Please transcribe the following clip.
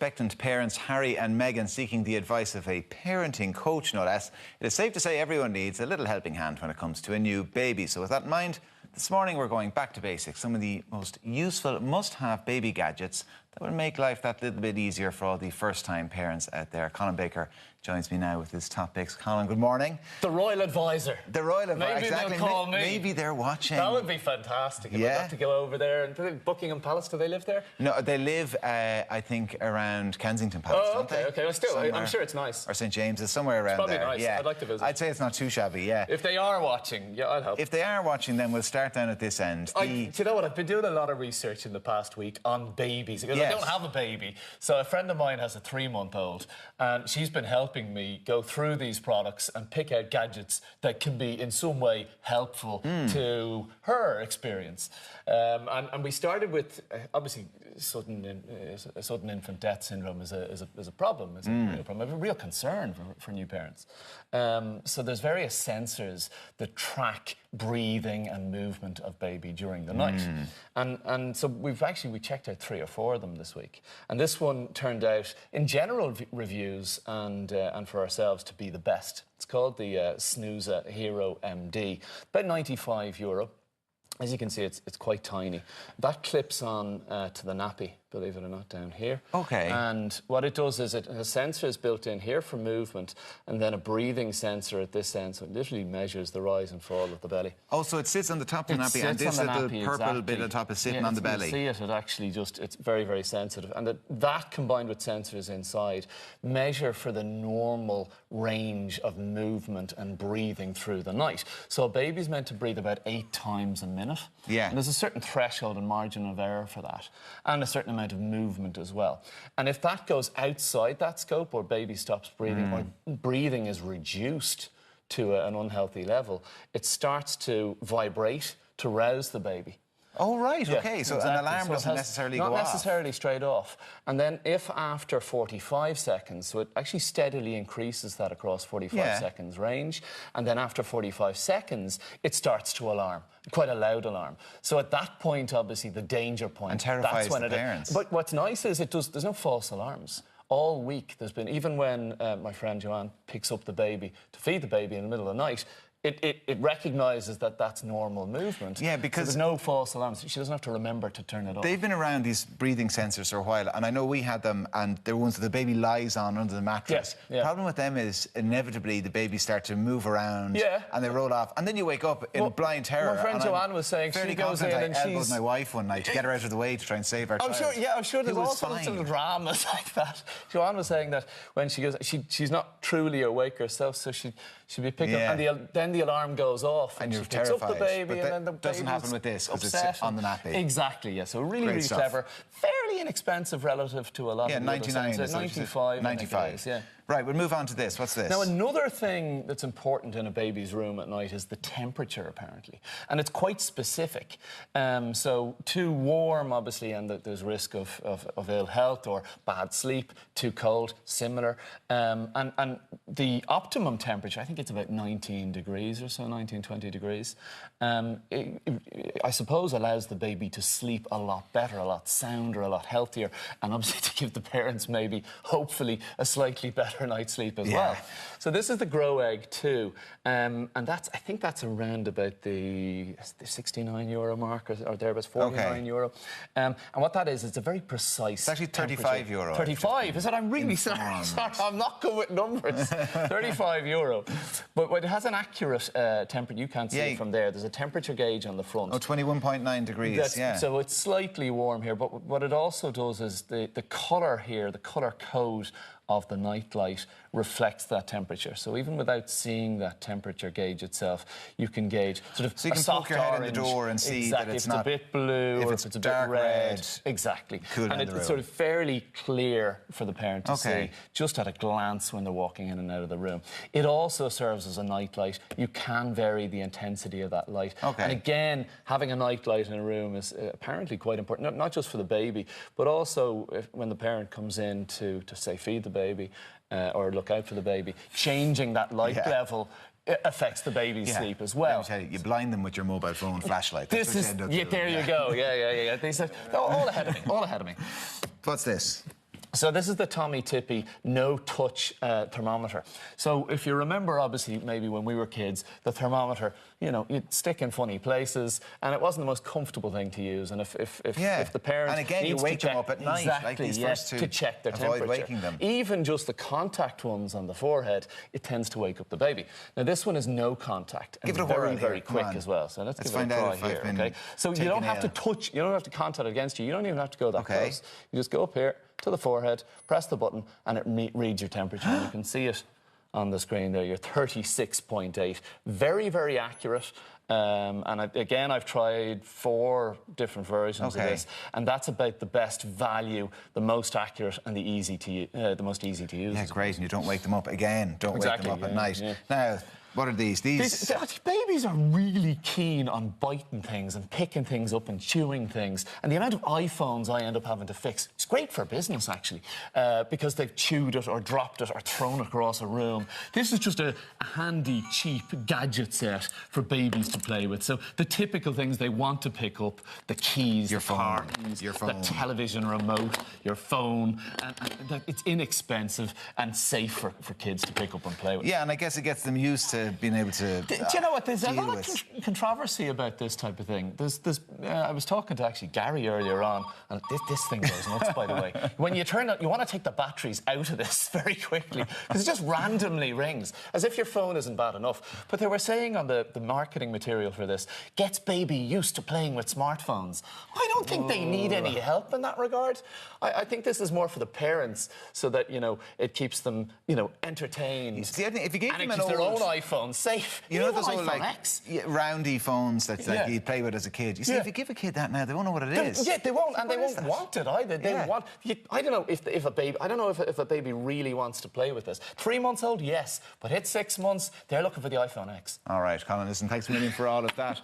Expectant parents Harry and Meghan seeking the advice of a parenting coach, no less. It is safe to say everyone needs a little helping hand when it comes to a new baby. So with that in mind, this morning we're going back to basics. Some of the most useful must-have baby gadgets that will make life that little bit easier for all the first-time parents out there. Colin Baker joins me now with his top picks. Colin, good morning. The Royal Advisor. The Royal Advisor, maybe exactly. They'll call me. Maybe they're watching. That would be fantastic if I got to go over there. And Buckingham Palace, do they live there? No, they live, I think, around Kensington Palace, don't they? Okay. Well, still, I'm sure it's nice. Or St James's, somewhere around probably there. Nice. Yeah. I'd like to visit. I'd say it's not too shabby, yeah. If they are watching, yeah, I'd help. If they are watching, then we'll start down at this end. Do you know what? I've been doing a lot of research in the past week on babies, because I don't have a baby. So a friend of mine has a 3-month-old, and she's been helping me go through these products and pick out gadgets that can be in some way helpful to her experience. And we started with, obviously, sudden infant death syndrome is a problem, is a real problem, a real concern for new parents. So there's various sensors that track breathing and movement of baby during the night. And so we checked out 3 or 4 of them this week. And this one turned out, in general reviews and for ourselves, to be the best. It's called the Snooza Hero MD, about €95. As you can see, it's quite tiny. That clips on to the nappy, believe it or not, down here. Okay. And what it does is it has sensors built in here for movement, and then a breathing sensor at this end, so it literally measures the rise and fall of the belly. Oh, so it sits on the top of the nappy, and this little purple bit on top is sitting on the belly. You see it actually it's very, very sensitive. And that combined with sensors inside measure for the normal range of movement and breathing through the night. So a baby's meant to breathe about 8 times a minute. Yeah. And there's a certain threshold and margin of error for that, and a certain amount of movement as well. And if that goes outside that scope, or baby stops breathing, or breathing is reduced to an unhealthy level, it starts to vibrate to rouse the baby. Oh, right, yeah, okay. So exactly. an alarm doesn't necessarily go off. Not necessarily straight off. And then if after 45 seconds, so it actually steadily increases that across 45 seconds range, and then after 45 seconds, it starts to alarm. Quite a loud alarm. So at that point, obviously, the danger point. And terrifies that's when the parents. But what's nice is there's no false alarms. All week, there's been, even when my friend Joanne picks up the baby to feed the baby in the middle of the night, it recognises that that's normal movement. Yeah, because so there's no false alarms. She doesn't have to remember to turn it off. They've been around, these breathing sensors, for a while, and I know we had them, and they're ones that the baby lies on under the mattress. The problem with them is inevitably the babies start to move around and they roll off, and then you wake up in blind terror. My friend Joanne was saying she goes in and I elbowed my wife one night to get her out of the way to try and save our child. I'm sure there's all sorts of dramas like that. Joanne was saying that when she goes, she's not truly awake herself, so she'd be picked up, and then the alarm goes off, and you're she picks terrified. up the baby, but and then the doesn't happen with this because it's on the nappy. Exactly, yeah. So really clever, fairly inexpensive relative to a lot of 99, 95. Yeah. Right, we'll move on to this. What's this? Now, another thing that's important in a baby's room at night is the temperature, apparently. And it's quite specific. So too warm, obviously, and there's risk of ill health or bad sleep. Too cold, similar. And the optimum temperature, I think it's about 19 degrees or so, 19, 20 degrees, I suppose allows the baby to sleep a lot better, a lot sounder, a lot healthier, and obviously to give the parents maybe, hopefully, a slightly better night's sleep as well. So this is the Grow Egg 2, and I think that's around about the €69 mark or thereabouts, €49. And what that is, it's a very precise. It's actually €35. 35? Is it? I'm really sorry. I'm not good with numbers. €35. But it has an accurate temperature. You can't see it from there. There's a temperature gauge on the front. Oh, 21.9 degrees. So it's slightly warm here. But what it also does is the colour here, the colour code of the nightlight reflects that temperature. So even without seeing that temperature gauge itself, you can gauge sort of so you can poke your head in the door and see that it's not a bit blue, or if it's a bit red. Exactly. Cool, and it's sort of fairly clear for the parent to see just at a glance when they're walking in and out of the room. It also serves as a nightlight. You can vary the intensity of that light. And again, having a nightlight in a room is apparently quite important, not just for the baby, but also when the parent comes in to say feed the baby or look out for the baby, changing that light level it affects the baby's sleep as well. Let me tell you, you blind them with your mobile phone flashlight. That's this is, there you go. Yeah. They said, all ahead of me. What's this? So this is the Tommy Tippy no-touch thermometer. So if you remember, obviously, maybe when we were kids, the thermometer, you know, you'd stick in funny places, and it wasn't the most comfortable thing to use. And if the parent and again, you wake them up at night, like these first two, to check their avoid temperature. waking them. Even just the contact ones on the forehead, it tends to wake up the baby. Now this one is no contact. And give it a very, whirl very here. quick as well. So let's give find it a out try if here. Okay. So you don't have to touch. You don't have to contact it against you. You don't even have to go that close. You just go up here to the forehead, press the button, and it reads your temperature. And you can see it on the screen there. You're 36.8. Very, very accurate. Again, I've tried 4 different versions of this, and that's about the best value, the most accurate, and the most easy to use. Yeah, great. And you don't wake them up again. Don't wake them up at night. Yeah. Now, what are these? Babies are really keen on biting things and picking things up and chewing things. And the amount of iPhones I end up having to fix, it's great for business, actually, because they've chewed it or dropped it or thrown it across a room. This is just a handy, cheap gadget set for babies to play with. So the typical things they want to pick up, the keys, your the phone, car keys, the television remote, your phone. And it's inexpensive and safe for kids to pick up and play with. Yeah, and I guess it gets them used to being able to do you know what? There's a lot of controversy about this type of thing. I was talking to actually Gary earlier on, and this thing goes nuts, by the way. When you you want to take the batteries out of this very quickly, because it just randomly rings, as if your phone isn't bad enough. But they were saying on the marketing material for this, gets baby used to playing with smartphones. I don't think they need any help in that regard. I think this is more for the parents, so that, you know, it keeps them, you know, entertained. See, I think if you gave them their own iPhone safe. You know those old, like, roundy phones that you play with as a kid? You see, if you give a kid that now, they won't know what it is. Yeah, they won't, and they won't want it either. They want... I don't know if a baby... I don't know if a baby really wants to play with this. 3 months old, yes, but hit 6 months, they're looking for the iPhone X. All right, Colin, listen, thanks a million for all of that.